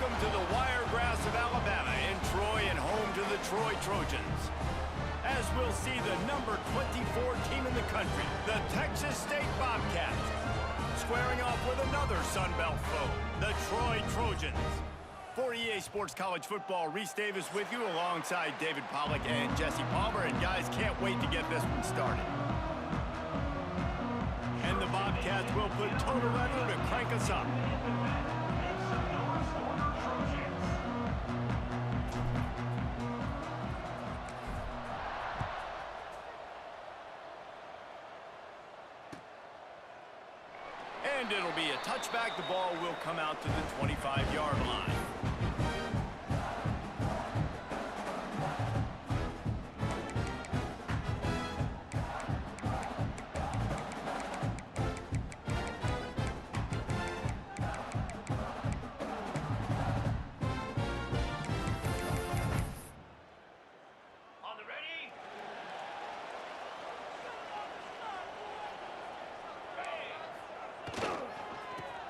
Welcome to the Wiregrass of Alabama in Troy and home to the Troy Trojans. As we'll see the number 24 team in the country, the Texas State Bobcats, squaring off with another Sun Belt foe, the Troy Trojans. For EA Sports College Football, Reese Davis with you alongside David Pollack and Jesse Palmer. And guys, can't wait to get this one started. And the Bobcats will put total leather to crank us up. And it'll be a touchback. The ball will come out to the 25-yard line.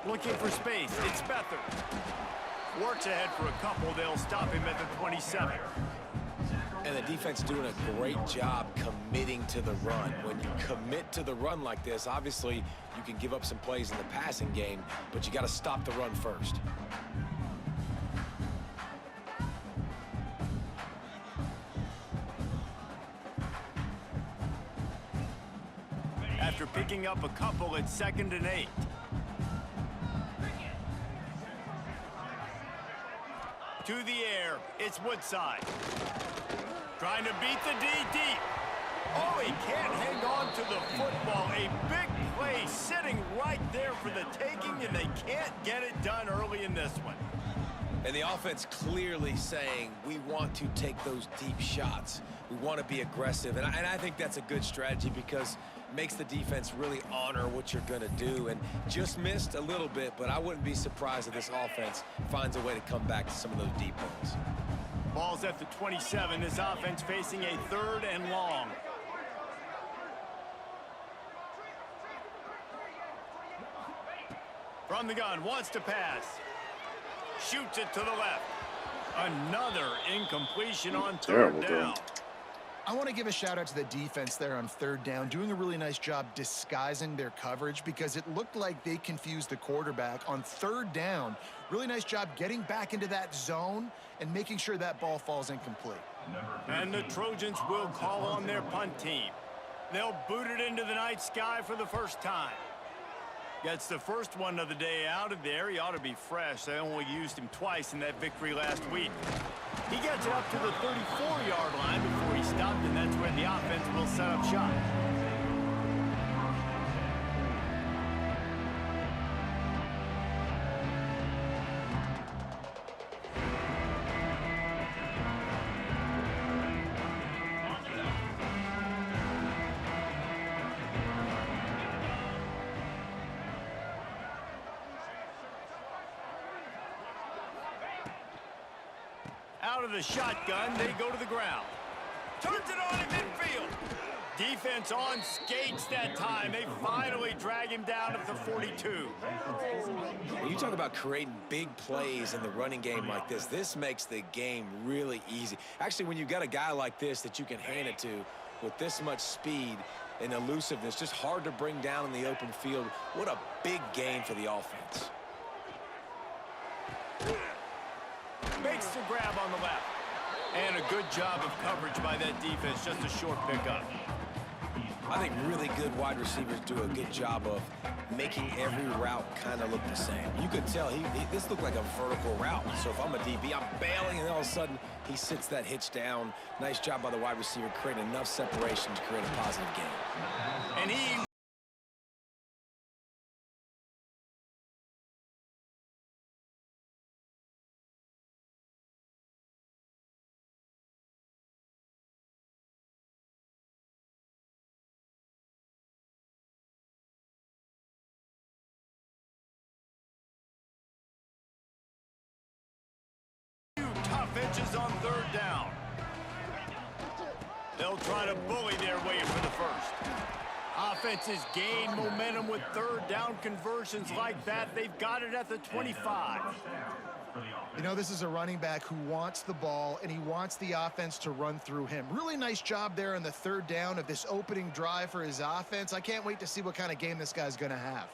Looking for space, it's Beathard. Works ahead for a couple, they'll stop him at the 27. And the defense doing a great job committing to the run. When you commit to the run like this, obviously you can give up some plays in the passing game, but you got to stop the run first. After picking up a couple, it's 2nd and 8. To the air, it's Woodside. Trying to beat the D deep. Oh, he can't hang on to the football. A big play sitting right there for the taking, and they can't get it done early in this one. And the offense clearly saying, we want to take those deep shots. We want to be aggressive. And I think that's a good strategy because it makes the defense really honor what you're going to do. And just missed a little bit, but I wouldn't be surprised if this offense finds a way to come back to some of those deep balls. Ball's at the 27. This offense facing a 3rd and long. From the gun, wants to pass. Shoots it to the left. Another incompletion on 3rd down. I want to give a shout out to the defense there on 3rd down, doing a really nice job disguising their coverage because it looked like they confused the quarterback on 3rd down. Really nice job getting back into that zone and making sure that ball falls incomplete. And the Trojans will call on their punt team. They'll boot it into the night sky for the first time. Gets the first one of the day out of there. He ought to be fresh. They only used him twice in that victory last week. He gets it up to the 34-yard line before he stopped, and that's where the offense will set up shop. Out of the shotgun, they go to the ground. Turns it on in midfield. Defense on skates that time. They finally drag him down at the 42. When you talk about creating big plays in the running game like this makes the game really easy. Actually, when you've got a guy like this that you can hand it to with this much speed and elusiveness, just hard to bring down in the open field, what a big gain for the offense. Makes the grab on the left. And a good job of coverage by that defense, just a short pickup. I think really good wide receivers do a good job of making every route kind of look the same. You could tell this looked like a vertical route. So if I'm a DB, I'm bailing, and all of a sudden he sits that hitch down. Nice job by the wide receiver, creating enough separation to create a positive game. And he pitches on 3rd down. They'll try to bully their way for the first. Offenses gain momentum with third down conversions like that. They've got it at the 25. You know, this is a running back who wants the ball, and he wants the offense to run through him. Really nice job there on the third down of this opening drive for his offense. I can't wait to see what kind of game this guy's going to have.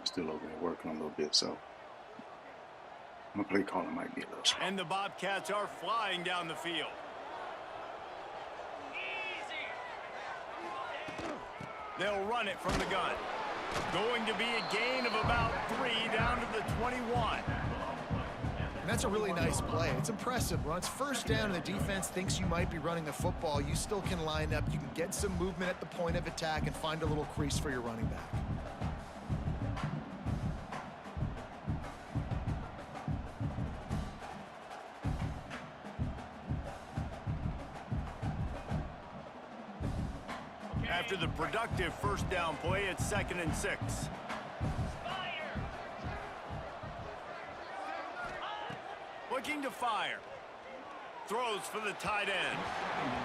Still over there working a little bit, so my play caller might be a little slow. And the Bobcats are flying down the field. They'll run it from the gun. Going to be a gain of about 3 down to the 21. And that's a really nice play. It's impressive. When it's first down and the defense thinks you might be running the football, you still can line up. You can get some movement at the point of attack and find a little crease for your running back. After the productive first down play, it's 2nd and 6. Looking to fire. Throws for the tight end.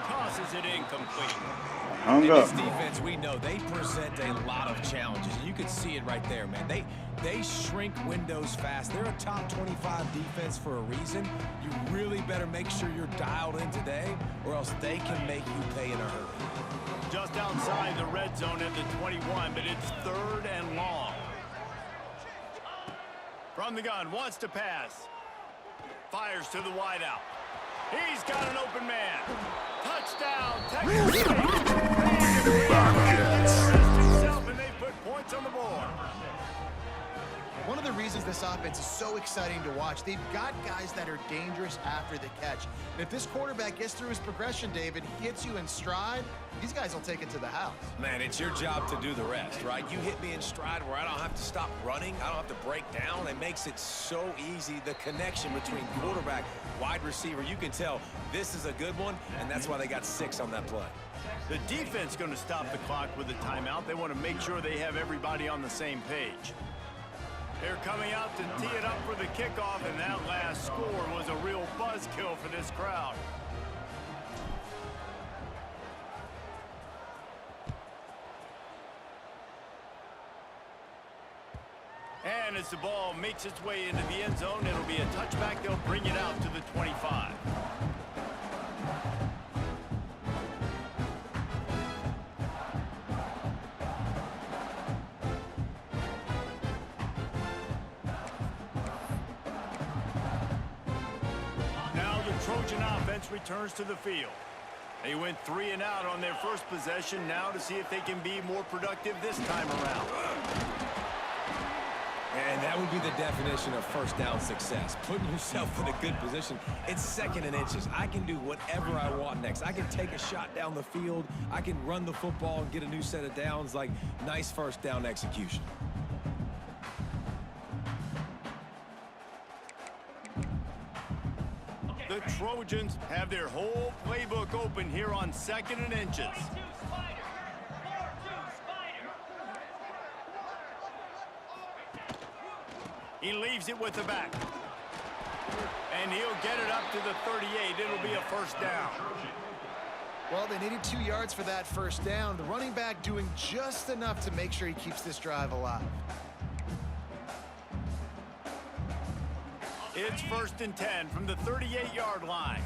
Tosses it incomplete. Hung In up. this defense, we know they present a lot of challenges. You can see it right there, man. They shrink windows fast. They're a top 25 defense for a reason. You really better make sure you're dialed in today, or else they can make you pay in a hurry. Just outside the red zone at the 21, but it's 3rd and long. From the gun, wants to pass. Fires to the wideout. He's got an open man. Touchdown, Texas. And they put points on the board. One of the reasons this offense is so exciting to watch, they've got guys that are dangerous after the catch. And if this quarterback gets through his progression, David, he hits you in stride, these guys will take it to the house. Man, it's your job to do the rest, right? You hit me in stride where I don't have to stop running. I don't have to break down. It makes it so easy. The connection between quarterback, wide receiver, you can tell this is a good one, and that's why they got 6 on that play. The defense going to stop the clock with a timeout. They want to make sure they have everybody on the same page. They're coming out to tee it up for the kickoff, and that last score was a real buzzkill for this crowd. And as the ball makes its way into the end zone, it'll be a touchback. They'll bring it out to the 25. Trojan offense returns to the field. They went 3 and out on their first possession, now to see if they can be more productive this time around. And that would be the definition of first down success. Putting yourself in a good position. It's 2nd and inches. I can do whatever I want next. I can take a shot down the field. I can run the football and get a new set of downs. Like, nice first down execution. The Trojans have their whole playbook open here on 2nd and inches. He leaves it with the back. And he'll get it up to the 38. It'll be a first down. Well, they needed 2 yards for that first down. The running back doing just enough to make sure he keeps this drive alive. It's 1st and 10 from the 38-yard line.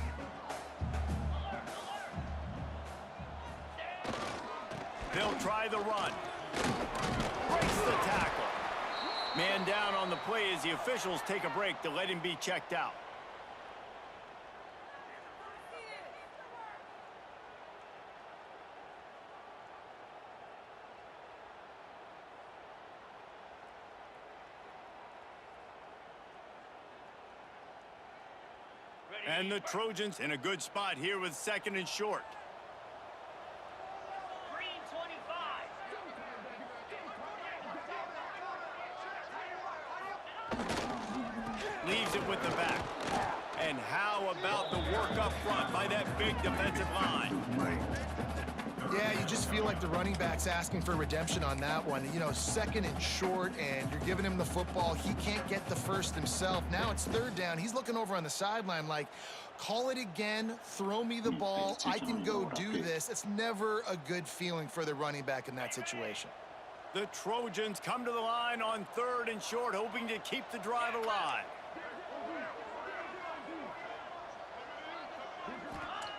They'll try the run. Breaks the tackle. Man down on the play as the officials take a break to let him be checked out. And the Trojans in a good spot here with 2nd and short. Green 25. Leaves it with the back. And how about the work up front by that big defensive line? Yeah, you just feel like the running back's asking for redemption on that one. You know, second and short, and you're giving him the football. He can't get the first himself. Now it's third down. He's looking over on the sideline like, call it again, throw me the ball, I can go do this. It's never a good feeling for the running back in that situation. The Trojans come to the line on third and short, hoping to keep the drive alive.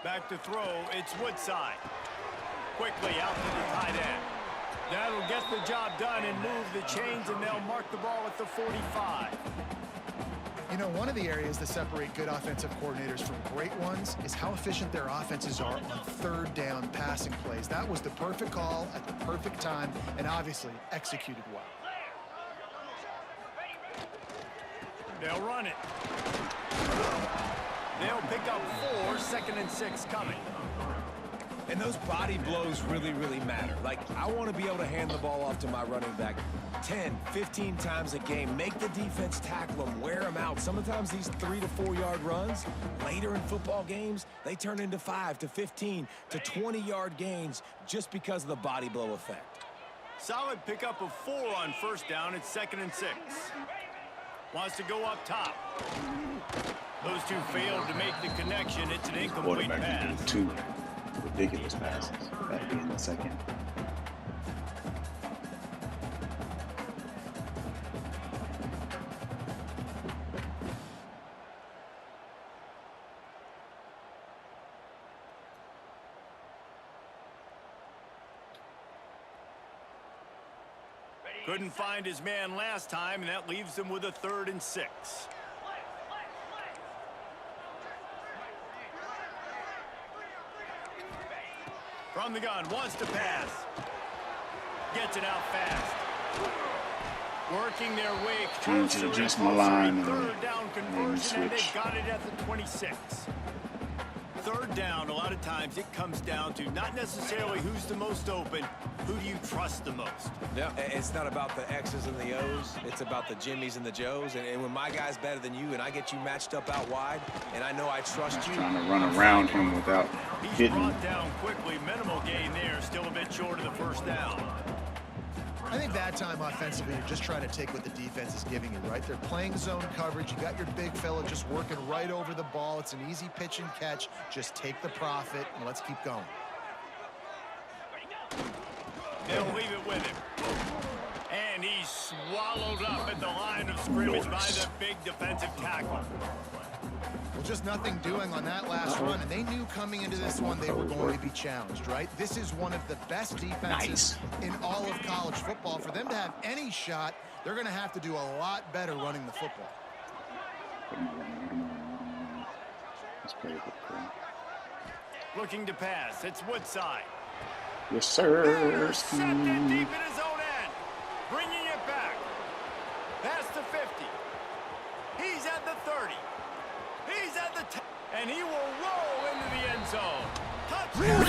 Back to throw, it's Woodside. Quickly out to the tight end. That'll get the job done and move the chains, and they'll mark the ball at the 45. You know, one of the areas that separate good offensive coordinators from great ones is how efficient their offenses are on third down passing plays. That was the perfect call at the perfect time and obviously executed well. They'll run it. They'll pick up 4, second and 6 coming. And those body blows really, really matter. Like, I want to be able to hand the ball off to my running back 10, 15 times a game. Make the defense tackle them, wear them out. Sometimes these 3 to 4 yard runs, later in football games, they turn into 5 to 15 to 20 yard gains just because of the body blow effect. Solid pickup of 4 on first down. It's second and 6. Wants to go up top. Those two failed to make the connection. It's an incomplete pass. Two ridiculous passes. That being the second. Couldn't find his man last time, and that leaves him with a 3rd and 6. From the gun, wants to pass. Gets it out fast. Working their way Trying to adjust my line. Third down conversion, and they've got it at the 26. Third down, a lot of times it comes down to not necessarily who's the most open, who do you trust the most? Yeah, it's not about the X's and the O's. It's about the Jimmys and the Joes. And when my guy's better than you and I get you matched up out wide and I know I trust you. Trying to run around him without He's hitting. brought down quickly. Minimal gain there. Still a bit short of the first down. I think that time offensively, you're just trying to take what the defense is giving you, right? They're playing zone coverage. You got your big fella just working right over the ball. It's an easy pitch and catch. Just take the profit, and let's keep going. They'll leave it with him. And he's swallowed up at the line of scrimmage by the big defensive tackle. Well, just nothing doing on that last run, and they knew coming into this one they were going to be challenged, right? This is one of the best defenses in all of college football. For them to have any shot, they're going to have to do a lot better running the football. Let's play it. Looking to pass. It's Woodside. Yes, sir. Intercepted deep in his own end. Bringing it back. Past the 50. He's at the 30. He's at the 10. And he will roll into the end zone. And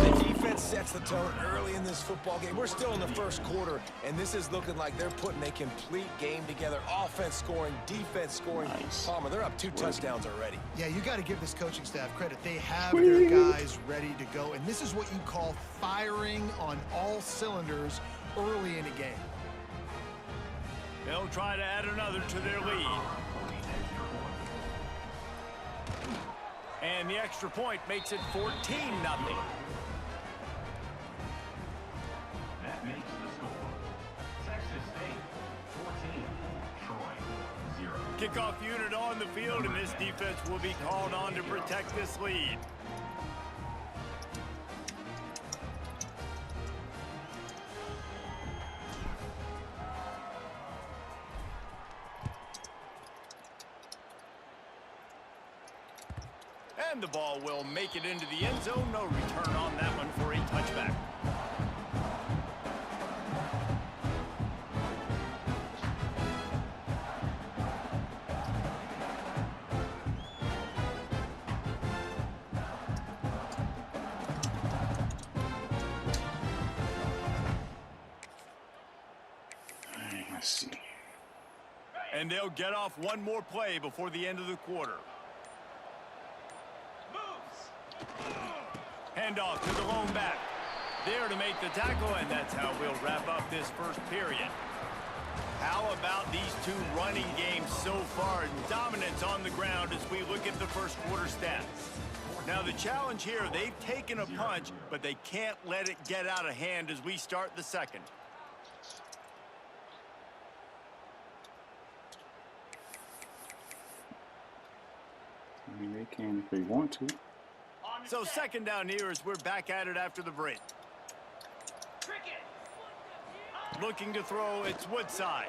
the defense sets the tone early in this football game. We're still in the first quarter, and this is looking like they're putting a complete game together. Offense scoring, defense scoring. Nice. Palmer, they're up 2 touchdowns already. Yeah, you got to give this coaching staff credit. They have their guys ready to go, and this is what you call firing on all cylinders early in a game. They'll try to add another to their lead. And the extra point makes it 14-0. That makes the score. Texas State 14, Troy 0. Kickoff unit on the field, and this defense will be called on to protect this lead. And the ball will make it into the end zone. No return on that one for a touchback. Let's see. And they'll get off one more play before the end of the quarter. Hand off to the lone back. There to make the tackle, and that's how we'll wrap up this first period. How about these two running games so far? Dominance on the ground as we look at the first quarter stats. Now the challenge here, they've taken a punch, but they can't let it get out of hand as we start the second. I mean, they can if they want to. So second down here as we're back at it after the break. Looking to throw, it's Woodside.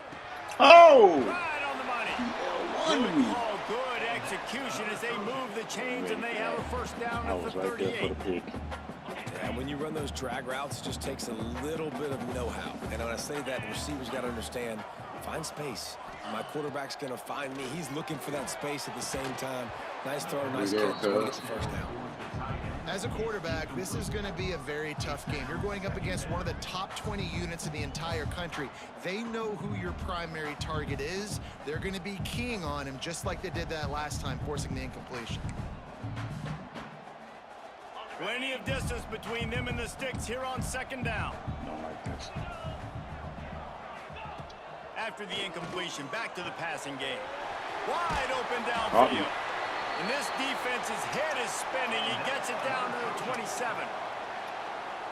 Oh! Right on the money. Good call, good execution as they move the chains and they have a first down I at was the right there 38. for the pick. And when you run those drag routes, it just takes a little bit of know-how. And when I say that, the receivers got to understand, find space. My quarterback's going to find me. He's looking for that space at the same time. Nice throw, nice catch. Going to get the first down. As a quarterback, this is going to be a very tough game. You're going up against one of the top 20 units in the entire country. They know who your primary target is. They're going to be keying on him just like they did that last time, forcing the incompletion. Plenty of distance between them and the sticks here on second down. Don't like this. After the incompletion, back to the passing game. Wide open downfield. And this defense's head is spinning. He gets it down to the 27.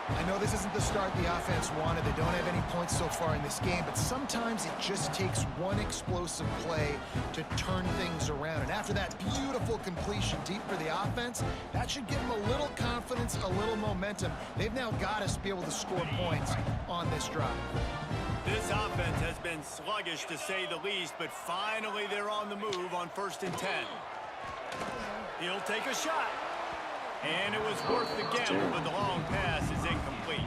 I know this isn't the start the offense wanted. They don't have any points so far in this game, but sometimes it just takes one explosive play to turn things around. And after that beautiful completion deep for the offense, that should give them a little confidence, a little momentum. They've now got us to be able to score points on this drive. This offense has been sluggish to say the least, but finally they're on the move on 1st and 10. He'll take a shot. And it was worth the gamble, but the long pass is incomplete.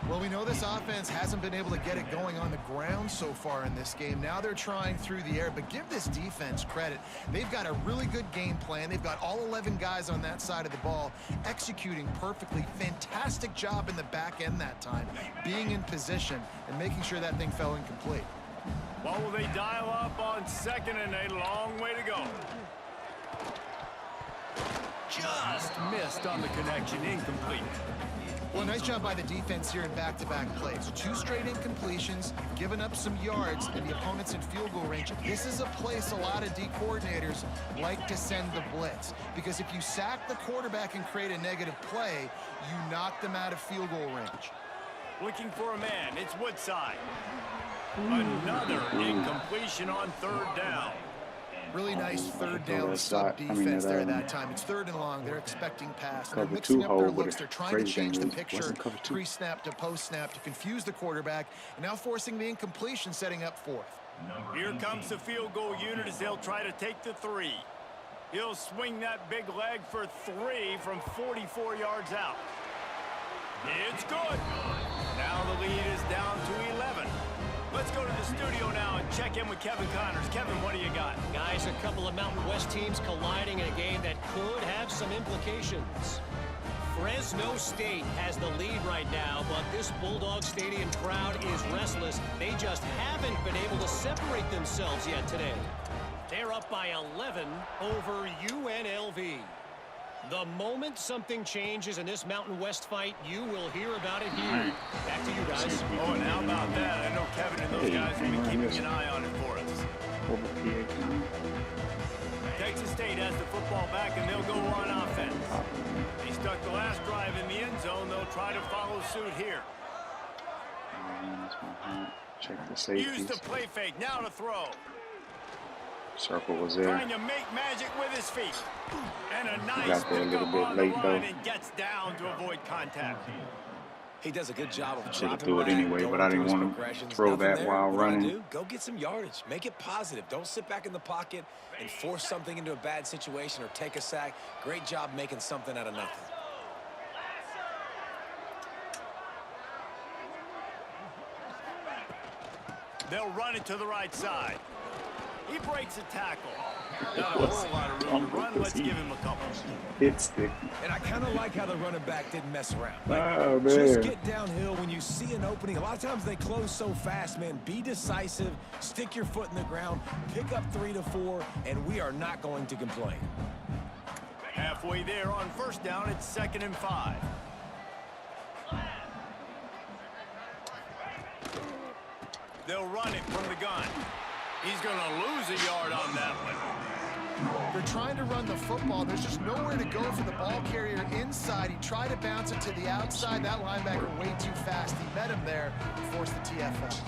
Well, we know this offense hasn't been able to get it going on the ground so far in this game. Now they're trying through the air, but give this defense credit. They've got a really good game plan. They've got all 11 guys on that side of the ball executing perfectly. Fantastic job in the back end that time, being in position and making sure that thing fell incomplete. What will they dial up on 2nd and a long way to go? Just missed on the connection, incomplete. Well, nice job by the defense here in back-to-back plays. 2 straight incompletions, given up some yards, and the opponent's in field goal range. This is a place a lot of D coordinators like to send the blitz, because if you sack the quarterback and create a negative play, you knock them out of field goal range. Looking for a man, it's Woodside. Another incompletion on 3rd down. Really nice 3rd down sub-defense there that time. It's 3rd and long. They're expecting pass. They're Cover mixing two up their hold, but looks. it's They're trying to crazy change the thing picture wasn't cover two. pre-snap to post-snap to confuse the quarterback, and now forcing the incompletion, setting up 4th. Here comes the field goal unit as they'll try to take the 3. He'll swing that big leg for 3 from 44 yards out. It's good. Now the lead is down to 11. Let's go to the studio now and check in with Kevin Connors. Kevin, what do you got? Guys, a couple of Mountain West teams colliding in a game that could have some implications. Fresno State has the lead right now, but this Bulldog Stadium crowd is restless. They just haven't been able to separate themselves yet today. They're up by 11 over UNLV. The moment something changes in this Mountain West fight, you will hear about it here. Back to you guys. Oh, and how about that? I know Kevin and those guys will be keeping an eye on it for us. Texas State has the football back, and they'll go on offense. They stuck the last drive in the end zone. They'll try to follow suit here. Check the safeties. Use the play fake. Now to throw. Circle was there. Trying to make magic with his feet. And a nice Got there a little pickup bit on the late, line though. and gets down to avoid contact. He does a good job of Should have dropping threw it back, anyway, going but I through didn't his want to progressions. throw Nothing that there. while What do I running. do? Go get some yardage. Make it positive. Don't sit back in the pocket and force something into a bad situation or take a sack. Great job making something out of nothing. They'll run it to the right side. He breaks a tackle. Not a whole lot of room to run. Let's give him a couple. Hit stick. And I kind of like how the running back didn't mess around. Oh, Just man. get downhill when you see an opening. A lot of times they close so fast, man. Be decisive. Stick your foot in the ground. Pick up 3 to 4, and we are not going to complain. Halfway there on first down, it's 2nd and 5. They'll run it from the gun. He's going to lose a yard on that one. They're trying to run the football. There's just nowhere to go for the ball carrier inside. He tried to bounce it to the outside. That linebacker way too fast. He met him there and forced the TFL.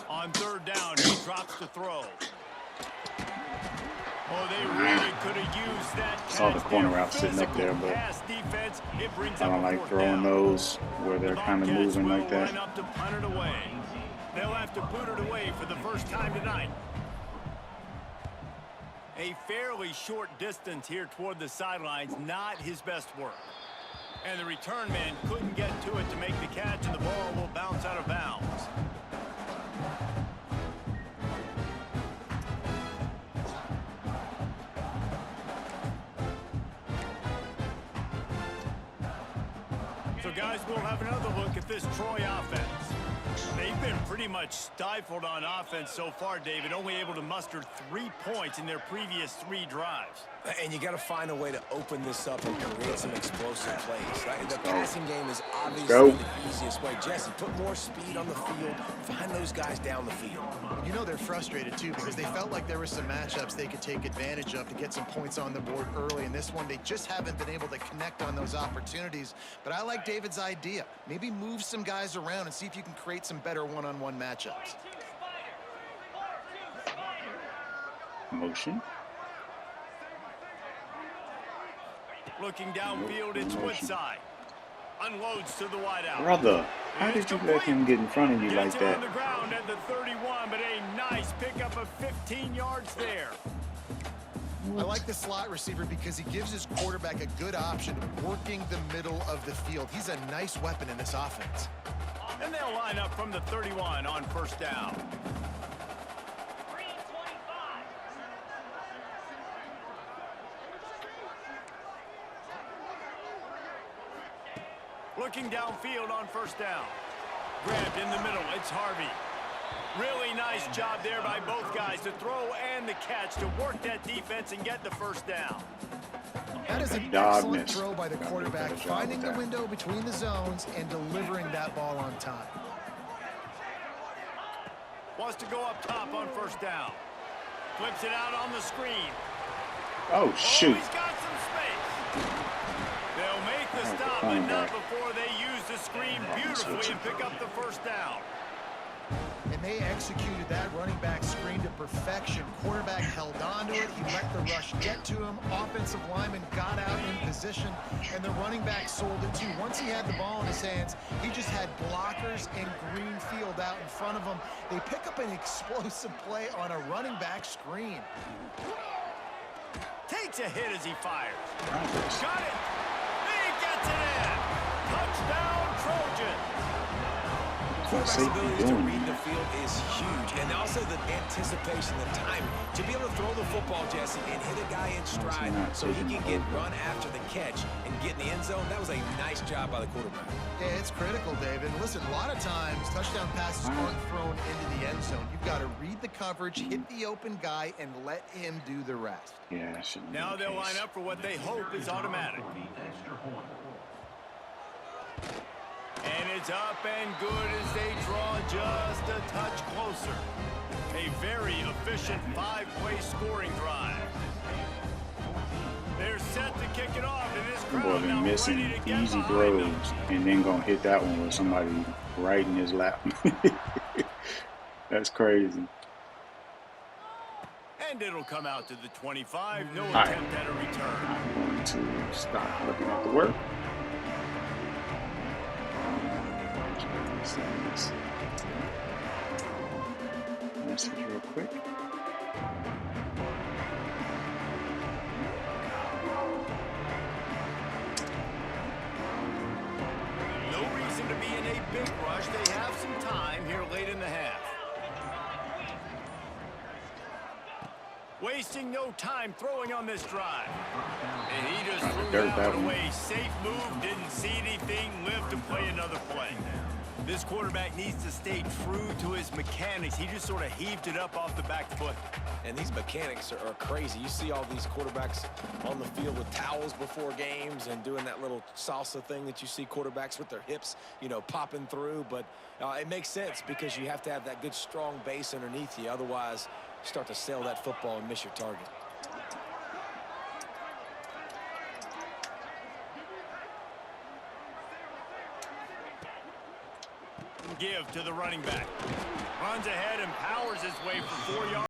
On 3rd down, he drops the throw. Oh, they really could have used that. Saw the corner route sitting up there, but defense, I don't like throwing those where they're kind of moving like that. Line up to punt it away. They'll have to boot it away for the first time tonight. A fairly short distance here toward the sidelines, not his best work. And the return man couldn't get to it to make the catch, and the ball will bounce out of bounds. So, guys, we'll have another look at this Troy offense. They've been pretty much stifled on offense so far, David, only able to muster 3 points in their previous 3 drives. And you got to find a way to open this up and create some explosive plays. Right? The passing game is obviously the easiest way. Jesse, put more speed on the field. Find those guys down the field. You know they're frustrated, too, because they felt like there were some matchups they could take advantage of to get some points on the board early. In this one, they just haven't been able to connect on those opportunities. But I like David's idea. Maybe move some guys around and see if you can create some better one-on-one matchups. Motion. Looking downfield, it's Woodside. Unloads to the wideout. Brother, how did you let him get in front of you like Gets that? on the ground at the 31, but a nice pickup of 15 yards there. I like the slot receiver because he gives his quarterback a good option working the middle of the field. He's a nice weapon in this offense. And they'll line up from the 31 on first down. Looking downfield on first down. Grabbed in the middle, it's Harvey. Really nice job there by both guys to throw and the catch to work that defense and get the first down. That is an excellent throw by the quarterback, finding the window between the zones and delivering that ball on time. Wants to go up top on first down. Flips it out on the screen. Oh, shoot. Oh, he's got some space. They'll make the stop, but not before they use the screen beautifully and pick up the first down. And they executed that running back screen to perfection. Quarterback held on to it. He let the rush get to him. Offensive lineman got out in position, and the running back sold it too. Once he had the ball in his hands, he just had blockers and green field out in front of him. They pick up an explosive play on a running back screen. Takes a hit as he fires. Got it. He gets it in. Touchdown, Trojans. Quarterback's ability to read the field is huge, and also the anticipation, the timing. To be able to throw the football, Jesse, and hit a guy in stride so he can get run after the catch and get in the end zone, that was a nice job by the quarterback. Yeah, it's critical, David. Listen, a lot of times, touchdown passes aren't thrown into the end zone. You've got to read the coverage, hit the open guy, and let him do the rest. Yeah, that shouldn't be Now the they'll case. line up for what they hope is automatic. And it's up and good as they draw just a touch closer. A very efficient 5-play scoring drive. They're set to kick it off, and this Boy, crowd been now missing ready to get easy behind throws them. and then gonna hit that one with somebody right in his lap. That's crazy. And it'll come out to the 25. No right. attempt at a return. I'm going to stop looking at the work. Message real quick. No reason to be in a big rush. They have some time here late in the half. Wasting no time throwing on this drive. And he just threw that one away. Safe move, didn't see anything, lived to play another play. This quarterback needs to stay true to his mechanics. He just sort of heaved it up off the back foot. And these mechanics are crazy. You see all these quarterbacks on the field with towels before games and doing that little salsa thing that you see quarterbacks with their hips, you know, popping through. But it makes sense because you have to have that good, strong base underneath you. Otherwise, you start to sail that football and miss your target. Give to the running back. Runs ahead and powers his way for 4 yards.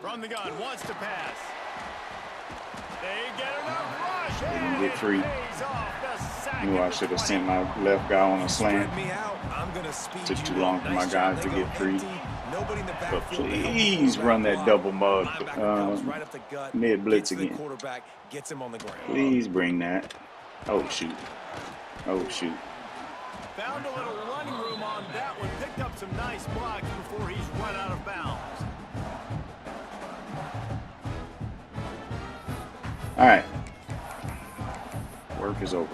From the gun, wants to pass. They get enough rush. They didn't get free. I Knew I should have sent my left guy on a slant. Took too long for my guys to get free. But please run that double mug mid blitz again. Please bring that. Oh shoot. Oh shoot. Found a little running room on that one. Picked up some nice blocks before he's run out of bounds. All right. Work is over.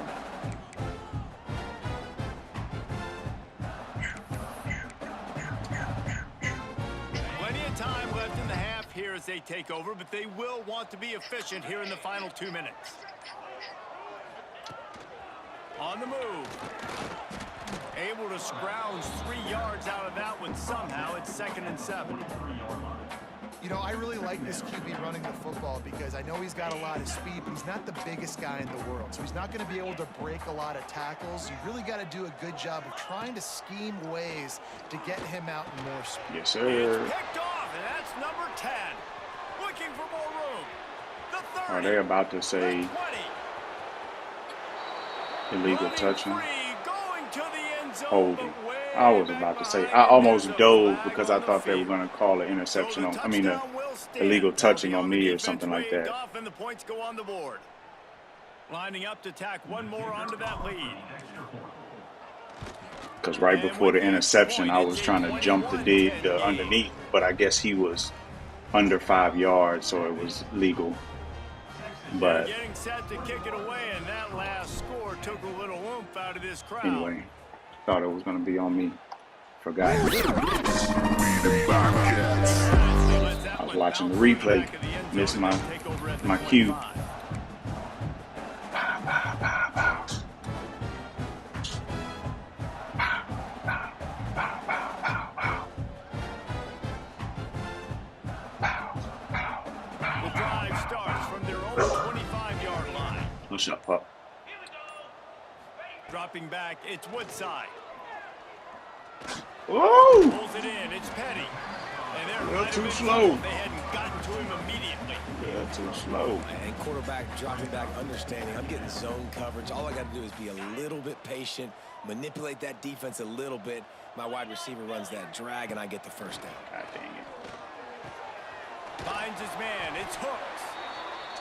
Plenty of time left in the half here as they take over, but they will want to be efficient here in the final 2 minutes. On the move. Able to scrounge 3 yards out of that one somehow. It's 2nd and 7. You know, I really like this QB running the football because I know he's got a lot of speed, but he's not the biggest guy in the world. So he's not going to be able to break a lot of tackles. You really got to do a good job of trying to scheme ways to get him out in more speed. Yes, sir. It's picked off, and that's number 10. Looking for more room. The 30. Are they about to say illegal touching? Holding. I was about to say, I almost dove because I thought they were going to call an interception on, illegal touching on me or something like that. And the points go on the board. Lining up to tack one more onto that lead. Because right before the interception, I was trying to jump the underneath, but I guess he was under 5 yards, so it was legal. But getting set to kick it away, and that last score took a little oomph out of this crowd. Anyway. Thought it was going to be on me. Forgot. I was watching the replay. Missed my cue. The drive starts from their own 25-yard line. Push up, pup. Dropping back, it's Woodside. Whoa! Pulls it in, it's Petty. And they're too slow. They hadn't gotten to him immediately. Yeah, too slow. And quarterback dropping back, understanding. I'm getting zone coverage. All I got to do is be a little bit patient, manipulate that defense a little bit. My wide receiver runs that drag, and I get the first down. God dang it. Finds his man, it's Hooks.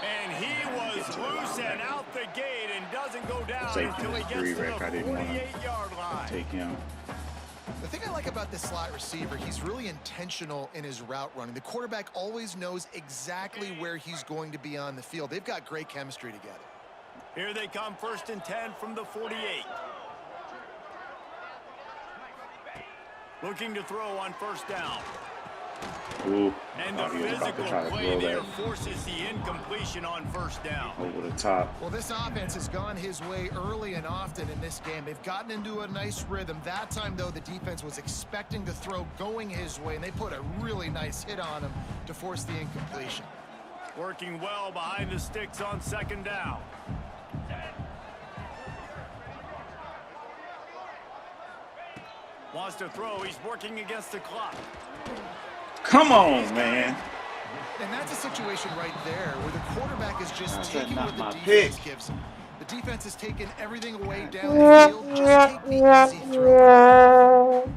And he was loose and out the gate and doesn't go down until he gets to the 48-yard line. Take him. The thing I like about this slot receiver, he's really intentional in his route running. The quarterback always knows exactly where he's going to be on the field. They've got great chemistry together. Here they come, 1st and 10 from the 48. Looking to throw on 1st down. Ooh, And the physical play there forces the incompletion on 1st down. over the top. Well, this offense has gone his way early and often in this game. They've gotten into a nice rhythm. That time, though, the defense was expecting to throw going his way, and they put a really nice hit on him to force the incompletion. Working well behind the sticks on 2nd down. Wants to throw. He's working against the clock. Come on, man. And that's a situation right there where the quarterback is just taking what the defense gives him. The defense is taking everything away down the field. Just take the easy throw.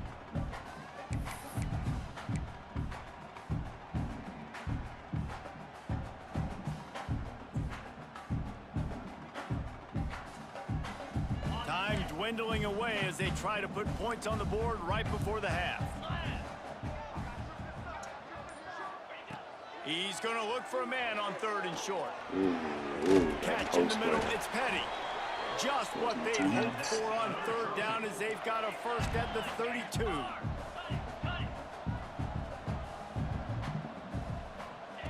Time dwindling away as they try to put points on the board right before the half. He's going to look for a man on 3rd and short. Catch in the middle, it's Petty. Just what they hoped for on 3rd down as they've got a first at the 32.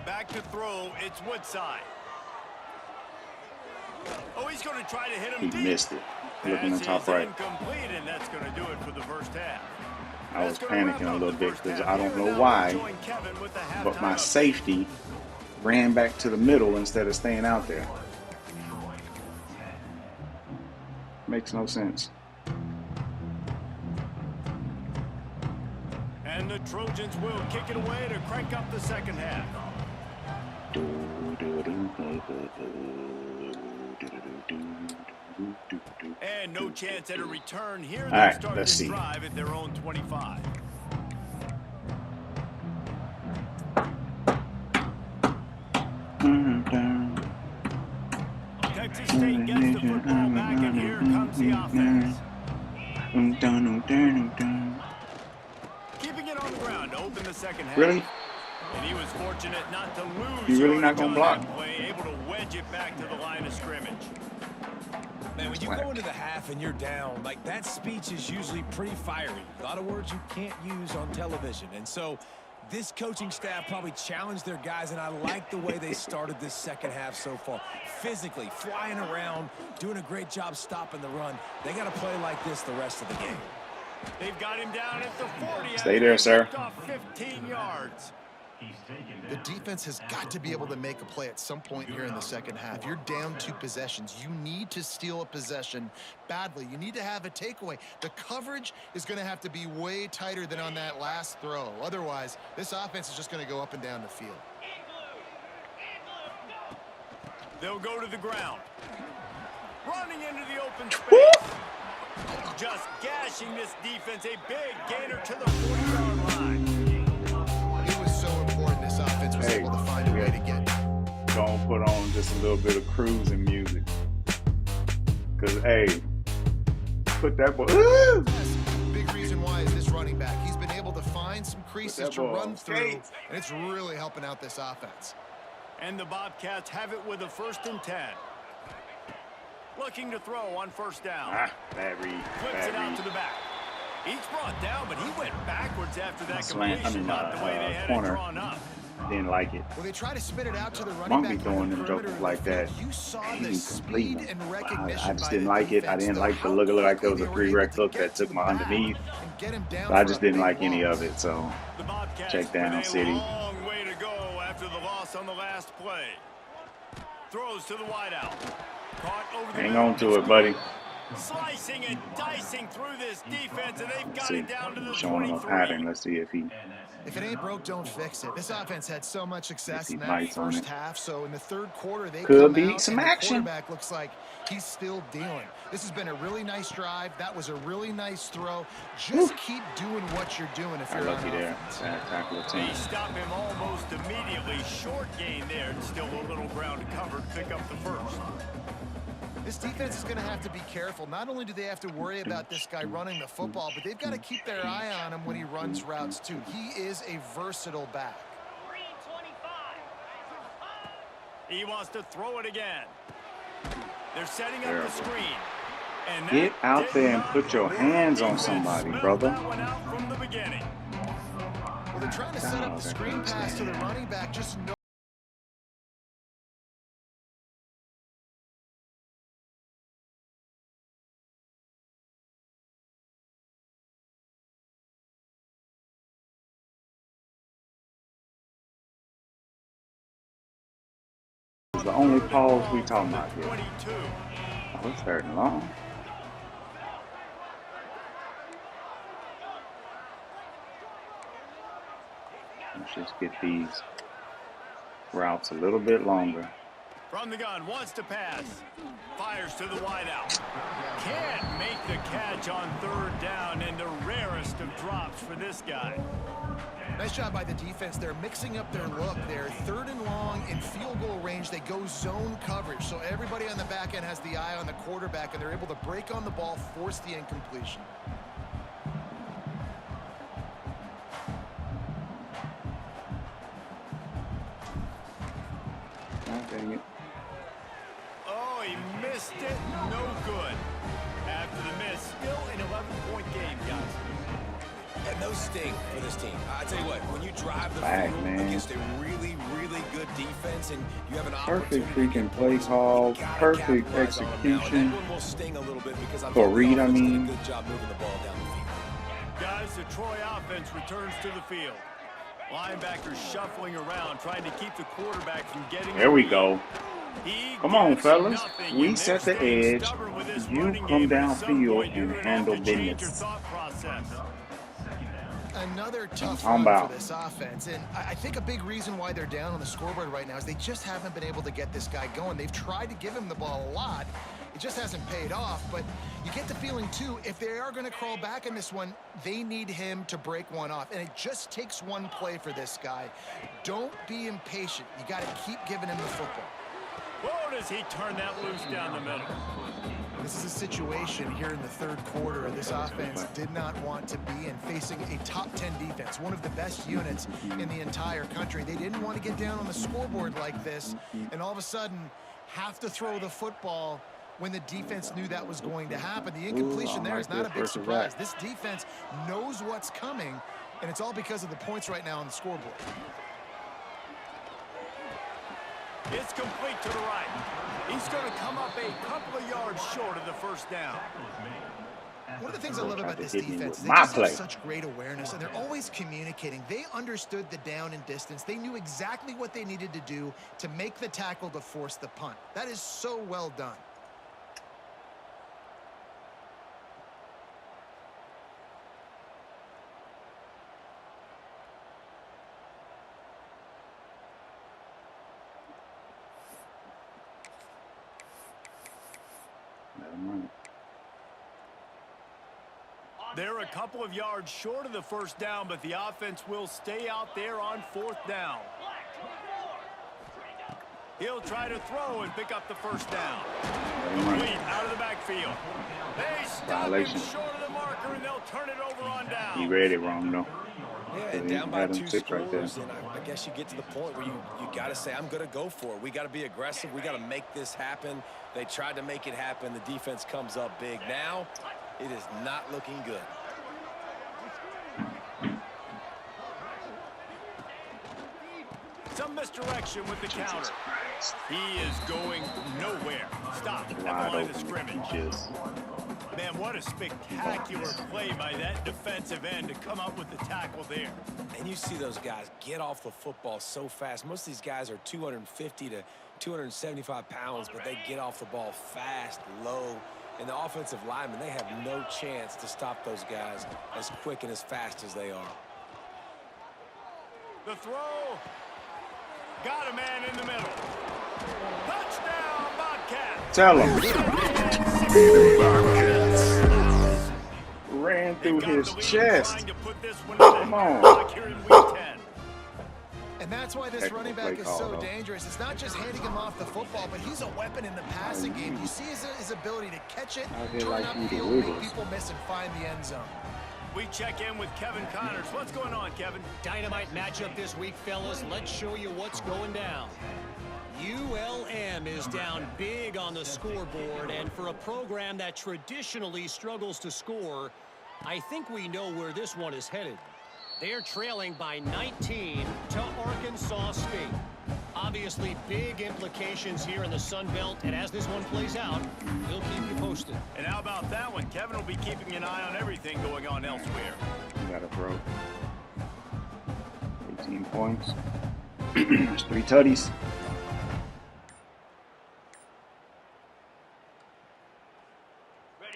Back to throw, it's Woodside. Oh, he's going to try to hit him deep. He missed it. Look in the top right. Incomplete, and that's going to do it for the first half. I was panicking a little bit because I don't know why, but my safety ran back to the middle instead of staying out there. Makes no sense. And the Trojans will kick it away to crank up the second half. And no chance at a return here. All right, let's see. Drive at their own 25. Texas State gets the football back, and here comes the offense. Keeping it on the ground to open the second half. Really? And he was fortunate not to lose. You really not gonna block? Play, able to wedge it back to the line of scrimmage. Man, when you go into the half and you're down, like that speech is usually pretty fiery. A lot of words you can't use on television. And so this coaching staff probably challenged their guys, and I like the way they started this second half so far. Physically, flying around, doing a great job stopping the run. They got to play like this the rest of the game. They've got him down at the 40. Stay there, sir. Off 15 yards. The defense has got to be able to make a play at some point here in the second half. You're down 2 possessions. You need to steal a possession badly. You need to have a takeaway. The coverage is going to have to be way tighter than on that last throw. Otherwise, this offense is just going to go up and down the field. They'll go to the ground. Running into the open space. Just gashing this defense. A big gainer to the 40-yard line. So important this offense was able to find a way to get. Don't put on just a little bit of cruising music. Because, hey, put that ball. Yes, big reason why is this running back. He's been able to find some creases to run through, and it's really helping out this offense. And the Bobcats have it with a 1st and 10. Looking to throw on 1st down. Bad read. Flips it out to the back. He's brought down, but he went backwards after that completion. Not the way they had it drawn up. Didn't like it. Well, they try to spit it out to the running Won't back. be throwing them jokers like that. You saw the speed and recognition. I just didn't like it. I didn't like the look. It looked like there was a 3-rec look that took my underneath. But I just didn't like any of it. So check down, City. Long way to go after the loss on the last play. Throws to the wideout. Caught over the Hang on to it, buddy. Slicing and dicing through this defense, and they've got See, it down to the showing him a 23. pattern. Let's see if he. If it ain't broke, don't fix it. This offense had so much success in that bites on first it. half, so in the 3rd quarter, they Could come be out some and action. The quarterback looks like he's still dealing. This has been a really nice drive. That was a really nice throw. Just keep doing what you're doing if you're on there. offense. Tackle the team. They stop him almost immediately. Short gain there, and still a little ground to cover to pick up the 1st. This defense is going to have to be careful. Not only do they have to worry about this guy running the football, but they've got to keep their eye on him when he runs routes, too. He is a versatile back. He wants to throw it again. They're setting up the screen. And Get out there and put your hands on somebody, brother. That one out from the beginning. Well, they're trying to set up the screen pass to the running back. Just no. The only pause we talking about here. 22. Oh, it's 3rd and long. Let's just get these routes a little bit longer. From the gun, wants to pass. Fires to the wideout. Can't make the catch on third down, and the rarest of drops for this guy. Nice job by the defense. They're mixing up their look. They're third and long in field goal range. They go zone coverage. So everybody on the back end has the eye on the quarterback, and they're able to break on the ball, force the incompletion. Dang it. Oh, he missed it. No good. After the miss, still an 11-point game, guys. And no sting for this team. I tell you what, when you drive the field against a really, really good defense and you have an perfect freaking play call, perfect execution. That one will sting a little bit because for Reed, I mean, good job moving the ball down the field. Guys, the Troy offense returns to the field. Linebackers shuffling around, trying to keep the quarterback from getting. There we go. Come on, fellas. We set the edge. You come downfield and handle business. Another tough run for this offense, and I think a big reason why they're down on the scoreboard right now is they just haven't been able to get this guy going. They've tried to give him the ball a lot. It just hasn't paid off, but you get the feeling, too, if they are going to crawl back in this one, they need him to break one off, and it just takes one play for this guy. Don't be impatient. You got to keep giving him the football. Whoa, does he turn that loose down the middle? This is a situation here in the third quarter this offense did not want to be in, facing a top 10 defense, one of the best units in the entire country. They didn't want to get down on the scoreboard like this, and all of a sudden have to throw the football when the defense knew that was going to happen. The incompletion there is not a big surprise. This defense knows what's coming, and it's all because of the points right now on the scoreboard. It's complete to the right. He's going to come up a couple of yards short of the first down. One of the things I love about this defense is they just have such great awareness, and they're always communicating. They understood the down and distance. They knew exactly what they needed to do to make the tackle to force the punt. That is so well done. They're a couple of yards short of the first down, but the offense will stay out there on fourth down. He'll try to throw and pick up the first down. Complete out of the backfield. They stop him short of the marker, and they'll turn it over on down. He read it wrong, though. Yeah, and down by 2 scores, and I guess you get to the point where you got to say, I'm going to go for it. We got to be aggressive. We got to make this happen. They tried to make it happen. The defense comes up big. Now, it is not looking good. Some misdirection with the counter. He is going nowhere. Stop at the line of scrimmage. Man, what a spectacular play by that defensive end to come up with the tackle there. And you see those guys get off the football so fast. Most of these guys are 250 to 275 pounds, but they get off the ball fast, low. And the offensive linemen, they have no chance to stop those guys as quick and as fast as they are. The throw. Got a man in the middle. Touchdown, Bobcats. Tell him. Ran through his chest. Come on. And that's why this running back is so dangerous. It's not just handing him off the football, but he's a weapon in the passing game. You see his ability to catch it, turn upfield, make people miss, and find the end zone. We check in with Kevin Connors. What's going on, Kevin? Dynamite matchup this week, fellas. Let's show you what's going down. ULM is down big on the scoreboard, and for a program that traditionally struggles to score, I think we know where this one is headed. They're trailing by 19 to Arkansas State. Obviously, big implications here in the Sun Belt, and as this one plays out, we'll keep you posted. And how about that one? Kevin will be keeping an eye on everything going on elsewhere. Got a throw. 18 points. There's 3 tutties.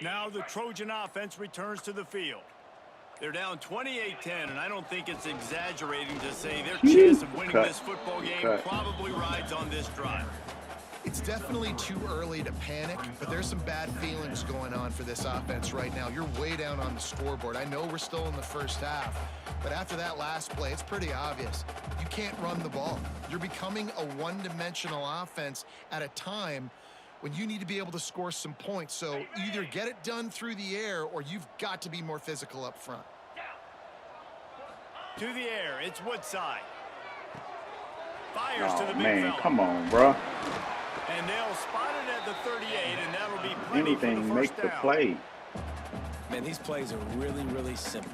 Now the Trojan offense returns to the field. They're down 28-10, and I don't think it's exaggerating to say their chance of winning this football game probably rides on this drive. It's definitely too early to panic, but there's some bad feelings going on for this offense right now. You're way down on the scoreboard. I know we're still in the first half, but after that last play, it's pretty obvious. You can't run the ball. You're becoming a one-dimensional offense at a time when you need to be able to score some points. So either get it done through the air or you've got to be more physical up front. To the air, it's Woodside. Fires to the big man, fella. come on, bro. And they'll spot it at the 38, and that'll be plenty Anything, for the make first the down. play. Man, these plays are really, really simple.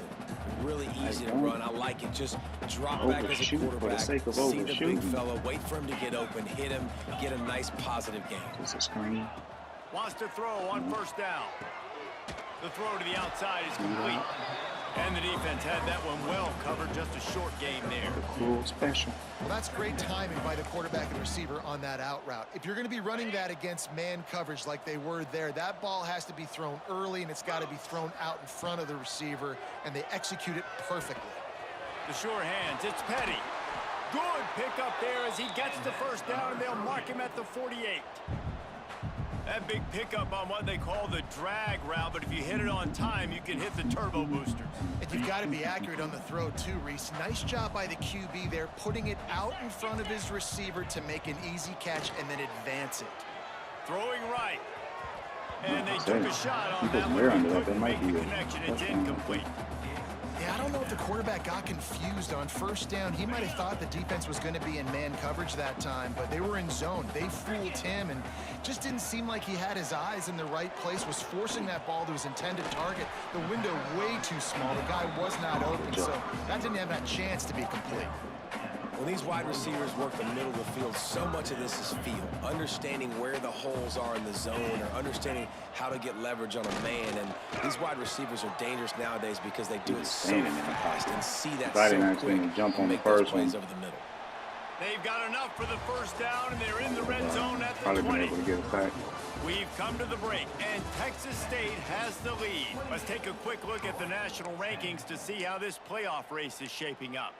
Really easy to run. I like it. Just drop back as a Overshoot for the quarterback. sake of See the big overshooting. fella. Wait for him to get open. Hit him. Get a nice positive game. It's a screen. Wants to throw on first down. The throw to the outside is complete. And the defense had that one well covered. Just a short game there. The cool special. Well, that's great timing by the quarterback and receiver on that out route. If you're going to be running that against man coverage like they were there, that ball has to be thrown early, and it's got to be thrown out in front of the receiver, and they execute it perfectly. The sure hands, it's Petty. Good pick up there as he gets the first down, and they'll mark him at the 48. That big pickup on what they call the drag route, but if you hit it on time, you can hit the turbo boosters. And you've got to be accurate on the throw too, Reese. Nice job by the QB there, putting it out in front of his receiver to make an easy catch and then advance it. Throwing right. And they took a shot on that We're one. under that. Couldn't That might make be the a connection. It's touchdown. incomplete. Yeah, I don't know if the quarterback got confused on first down. He might have thought the defense was going to be in man coverage that time, but they were in zone. They fooled him, and just didn't seem like he had his eyes in the right place, was forcing that ball to his intended target. The window way too small. The guy was not open, so that didn't have that chance to be complete. When these wide receivers work the middle of the field, so much of this is feel. Understanding where the holes are in the zone or understanding how to get leverage on a man. And these wide receivers are dangerous nowadays because they do it so fast and see that so quick to jump on and the make those first plays one. over the middle. They've got enough for the first down, and they're in the red zone at the Probably been 20. able to get it back. We've come to the break, and Texas State has the lead. Let's take a quick look at the national rankings to see how this playoff race is shaping up.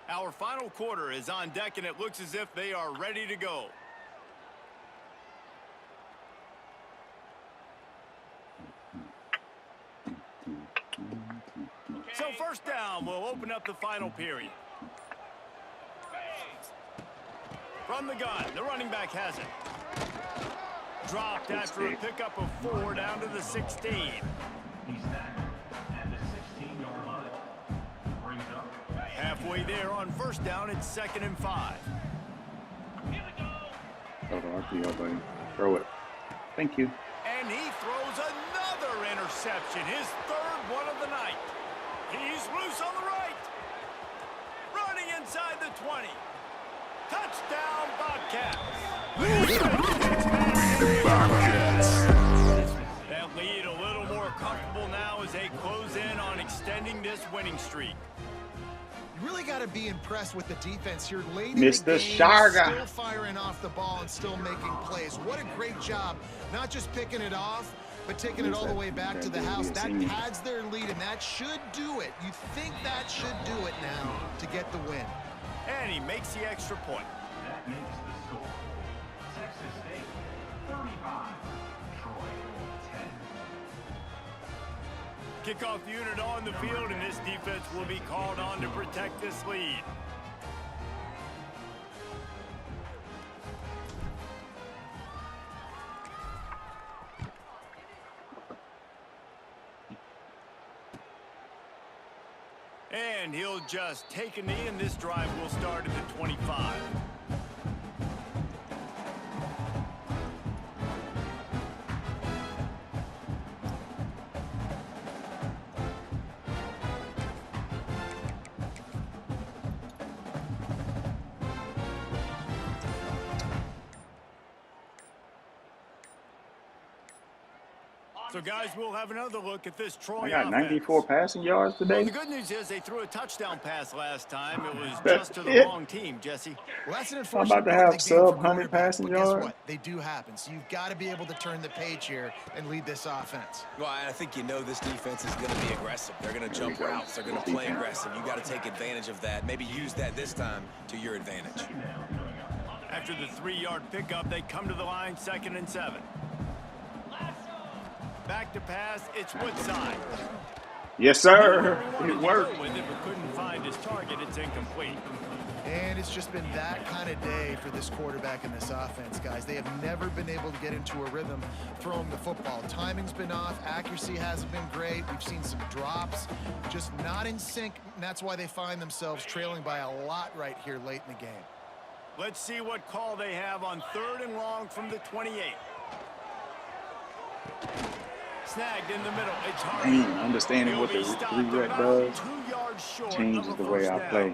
Our final quarter is on deck, and it looks as if they are ready to go. So first down will open up the final period. From the gun, the running back has it. Dropped after a pickup of 4 down to the 16. He's tackled at the 16-yard line. Brings up. Halfway there on first down, it's 2nd and 5. Hold on, I'll see you, buddy. Throw it. Thank you. And he throws another interception, his 3rd one of the night. He's loose on the right. Running inside the 20. Touchdown, Bobcats. That lead a little more comfortable now as they close in on extending this winning streak. You really got to be impressed with the defense here late in Mr. the game, Sharga. still firing off the ball and still making plays. What a great job, not just picking it off, but taking it all the way back to the house. That pads their lead, and that should do it. You think that should do it now to get the win. And he makes the extra point. That makes the score. Texas State 35, Troy 10. Kickoff unit on the field, and this defense will be called on to protect this lead. And he'll just take a knee, and this drive will start at the 25. So, guys, we'll have another look at this Troy I got offense. 94 passing yards Well, today. the good news is they threw a touchdown pass last time. It was That's just to the it. wrong team, Jesse. Well, that's an I'm unfortunate about to part of have the game for sub-100 quarterbacks, passing but guess yards. what? They do happen. So you've got to be able to turn the page here and lead this offense. Well, I think you know this defense is going to be aggressive. They're going to jump routes. They're going to play aggressive. You got to take advantage of that. Maybe use that this time to your advantage. After the 3-yard pickup, they come to the line, 2nd and 7. Back to pass, it's Woodside. Yes, sir. It worked. With it, but couldn't find his target. It's incomplete. And it's just been that kind of day for this quarterback in this offense, guys. They have never been able to get into a rhythm throwing the football. Timing's been off. Accuracy hasn't been great. We've seen some drops, just not in sync. And that's why they find themselves trailing by a lot right here late in the game. Let's see what call they have on 3rd and long from the 28. Snagged in the middle. It's hard. Understanding what the redirect does 2 yards short changes of the a way first I down. play.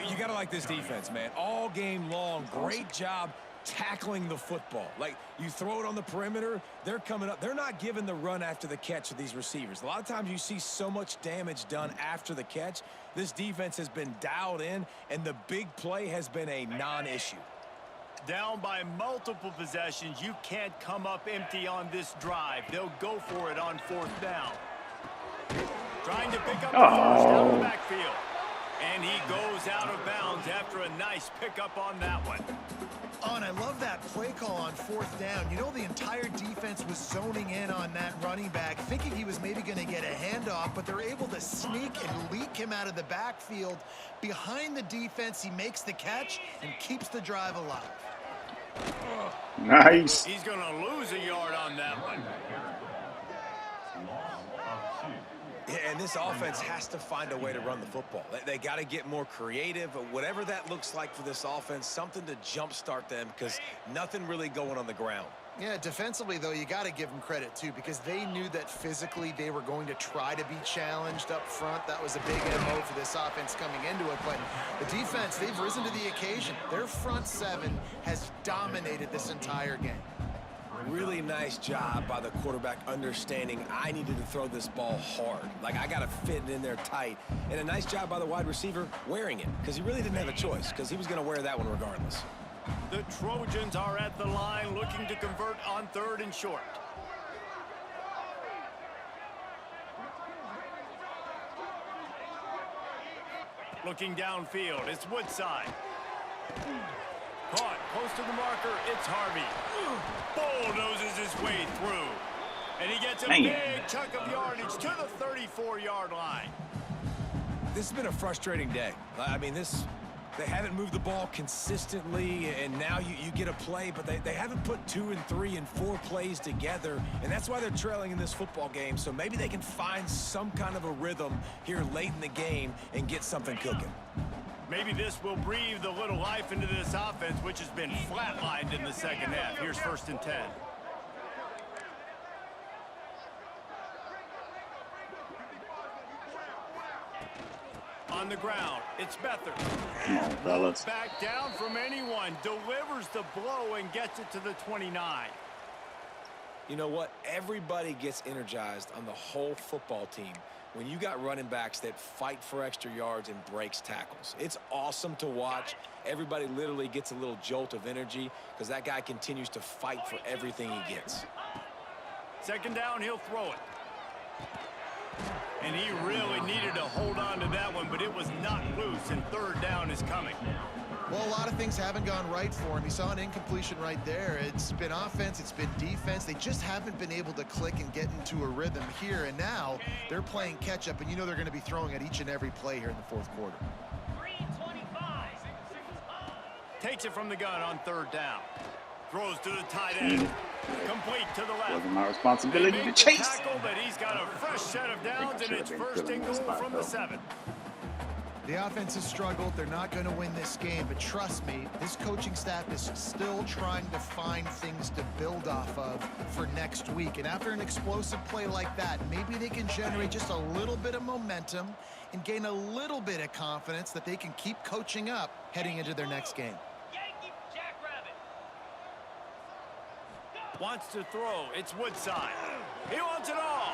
You got to like this defense, man. All game long, great job tackling the football. Like, you throw it on the perimeter, they're coming up. They're not giving the run after the catch of these receivers. A lot of times you see so much damage done after the catch. This defense has been dialed in, and the big play has been a non-issue. Down by multiple possessions, you can't come up empty on this drive. They'll go for it on 4th down. Trying to pick up the first down the backfield. And he goes out of bounds after a nice pickup on that one. Oh, and I love that play call on 4th down. You know, the entire defense was zoning in on that running back, thinking he was maybe going to get a handoff, but they're able to sneak and leak him out of the backfield. Behind the defense, he makes the catch and keeps the drive alive. Nice. He's going to lose a yard on that one. Yeah, and this offense has to find a way to run the football. They got to get more creative, whatever that looks like for this offense, something to jumpstart them because nothing really going on the ground. Yeah, defensively, though, you got to give them credit, too, because they knew that physically they were going to try to be challenged up front. That was a big MO for this offense coming into it. But the defense, they've risen to the occasion. Their front 7 has dominated this entire game. Really nice job by the quarterback understanding I needed to throw this ball hard. Like, I got to fit it in there tight. And a nice job by the wide receiver wearing it because he really didn't have a choice because he was going to wear that one regardless. The Trojans are at the line looking to convert on 3rd and short. Looking downfield, it's Woodside. Caught close to the marker, it's Harvey. Bulldozes his way through. And he gets a big chunk of yardage to the 34-yard line. This has been a frustrating day. I mean, they haven't moved the ball consistently, and now you get a play, but they haven't put 2 and 3 and 4 plays together, and that's why they're trailing in this football game. So maybe they can find some kind of a rhythm here late in the game and get something cooking. Maybe this will breathe a little life into this offense, which has been flatlined in the 2nd half. Here's 1st and 10. On the ground, it's Beathard. Come on, fellas. Back down from anyone, delivers the blow and gets it to the 29. You know what? Everybody gets energized on the whole football team when you got running backs that fight for extra yards and breaks tackles. It's awesome to watch. Everybody literally gets a little jolt of energy because that guy continues to fight for everything he gets. 2nd down, he'll throw it. And he really needed to hold on to that one, but it was not loose, and 3rd down is coming. Well, a lot of things haven't gone right for him. He saw an incompletion right there. It's been offense, it's been defense. They just haven't been able to click and get into a rhythm here. And now they're playing catch-up, and you know they're going to be throwing at each and every play here in the 4th quarter. Takes it from the gun on 3rd down. Throws to the tight end. Complete to the left. Wasn't my responsibility to chase. Tackle, but he's got a fresh set of downs, and it's 1st and goal from the 7. The offense has struggled. They're not going to win this game, but trust me, this coaching staff is still trying to find things to build off of for next week. And after an explosive play like that, maybe they can generate just a little bit of momentum and gain a little bit of confidence that they can keep coaching up heading into their next game. Wants to throw. It's Woodside. He wants it all.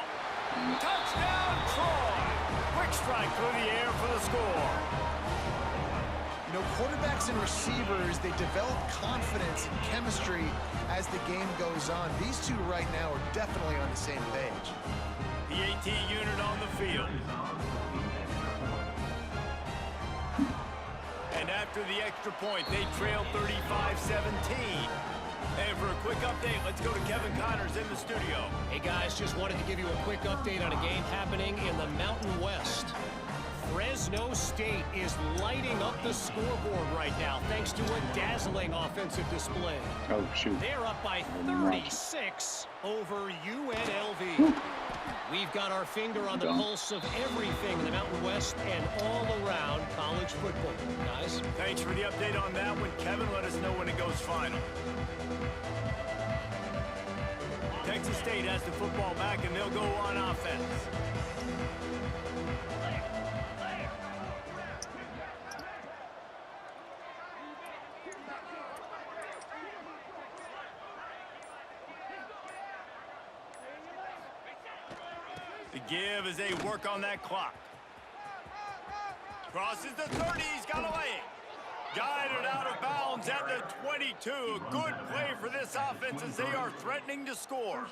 Touchdown, Troy. Quick strike through the air for the score. You know, quarterbacks and receivers, they develop confidence and chemistry as the game goes on. These two right now are definitely on the same page. The AT unit on the field. And after the extra point, they trail 35-17. And for a quick update, let's go to Kevin Connors in the studio. Hey guys, just wanted to give you a quick update on a game happening in the Mountain West. Fresno State is lighting up the scoreboard right now thanks to a dazzling offensive display. Oh, shoot. They're up by 36 over UNLV. We've got our finger on the pulse of everything in the Mountain West and all around college football, guys. Thanks for the update on that one, Kevin. Let us know when it goes final. Texas State has the football back, and they'll go on offense. The give as they work on that clock. Crosses the 30, he's got a leg. Guided out of bounds at the 22. Good play for this offense as they are threatening to score.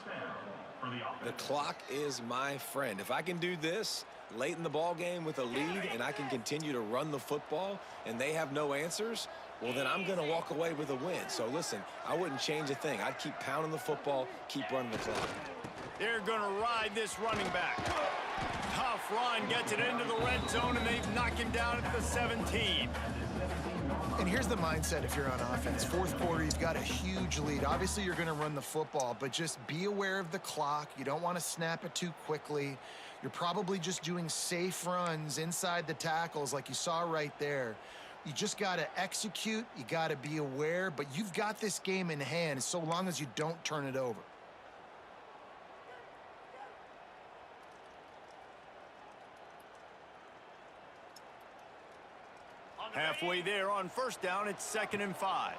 The clock is my friend. If I can do this late in the ball game with a lead and I can continue to run the football and they have no answers, well, then I'm going to walk away with a win. So, listen, I wouldn't change a thing. I'd keep pounding the football, keep running the clock. They're going to ride this running back. Tough run, gets it into the red zone, and they knock him down at the 17. And here's the mindset if you're on offense. Fourth quarter, you've got a huge lead. Obviously, you're going to run the football, but just be aware of the clock. You don't want to snap it too quickly. You're probably just doing safe runs inside the tackles like you saw right there. You just got to execute. You got to be aware, but you've got this game in hand so long as you don't turn it over. Halfway there on first down, it's 2nd and 5.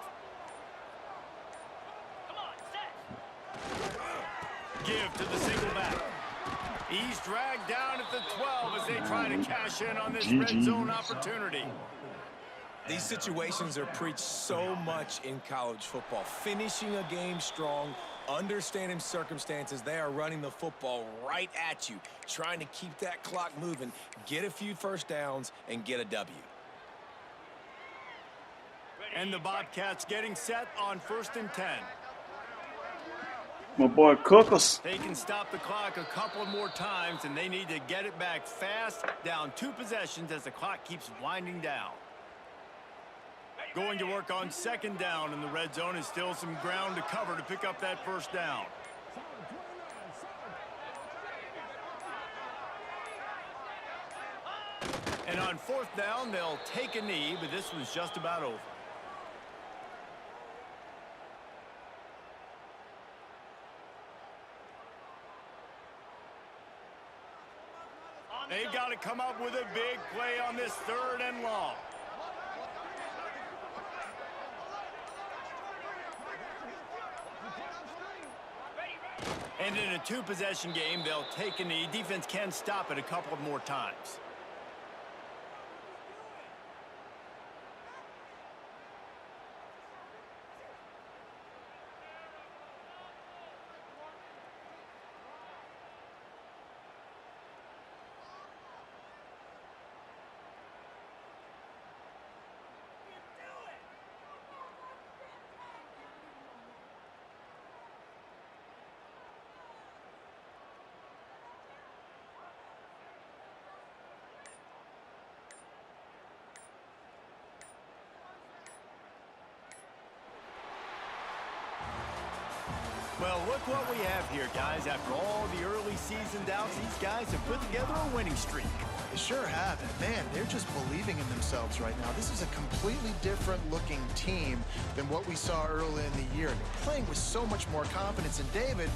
Give to the single back. He's dragged down at the 12 as they try to cash in on this red zone opportunity. These situations are preached so much in college football. Finishing a game strong, understanding circumstances. They are running the football right at you, trying to keep that clock moving, get a few first downs, and get a W. And the Bobcats getting set on 1st and 10. My boy Cookers. They can stop the clock a couple more times, and they need to get it back fast, down 2 possessions as the clock keeps winding down. Going to work on 2nd down in the red zone, and still some ground to cover to pick up that first down. And on 4th down, they'll take a knee, but this one's just about over. They've got to come up with a big play on this 3rd and long. And in a 2-possession game, they'll take a knee. Defense can stop it a couple of more times. Well, look what we have here, guys. After all the early season doubts, these guys have put together a winning streak. They sure have. And man, they're just believing in themselves right now. This is a completely different looking team than what we saw early in the year. They're playing with so much more confidence. And David,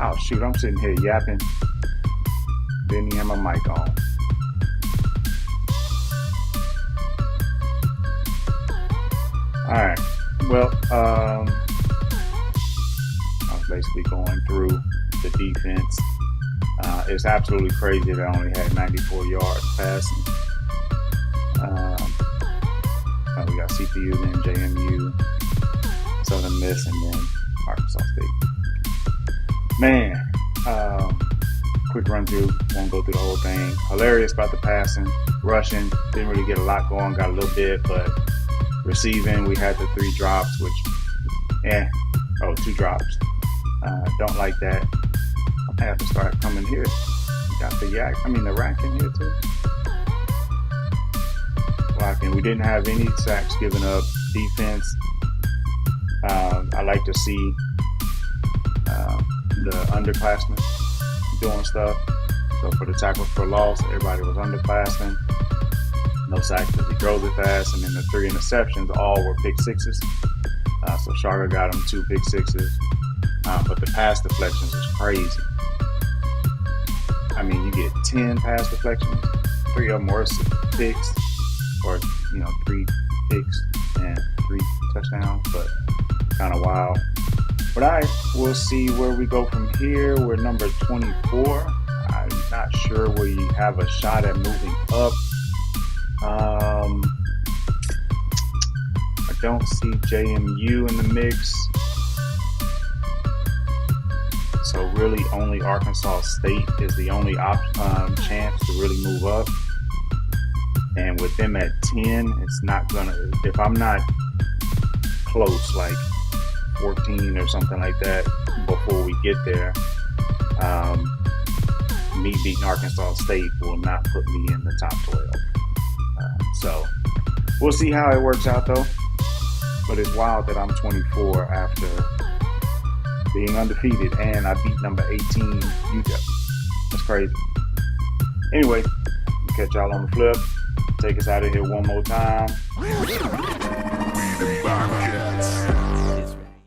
Oh, shoot, I'm sitting here yapping. Didn't even have my mic on. All right. Well, I was basically going through the defense. It's absolutely crazy that I only had 94 yards passing. We got CPU, then JMU, Southern Miss, and then Arkansas State. Man, quick run through, won't go through the whole thing. Hilarious about the passing, rushing, didn't really get a lot going, got a little bit, but receiving, we had the 3 drops, which, 2 drops. Don't like that. I have to start coming here. Got the rack in here too. Blocking. We didn't have any sacks given up. Defense. I like to see the underclassmen doing stuff. So for the tackles for loss, everybody was underclassmen. No sacks because he throws it fast, and then the 3 interceptions all were pick sixes. So Sharga got him 2 pick sixes. But the pass deflections is crazy. I mean, you get 10 pass deflections, 3 of them were picks, or 3 picks and 3 touchdowns, but kind of wild. But all right, we'll see where we go from here. We're number 24. I'm not sure where you have a shot at moving up. I don't see JMU in the mix. So really only Arkansas State is the only chance to really move up. And with them at 10, it's not gonna, if I'm not close, like 14 or something like that before we get there, me beating Arkansas State will not put me in the top 12. So we'll see how it works out though. But it's wild that I'm 24 after being undefeated, and I beat number 18 UTEP. That's crazy. Anyway, we'll catch y'all on the flip. Take us out of here one more time. We the Bobcats.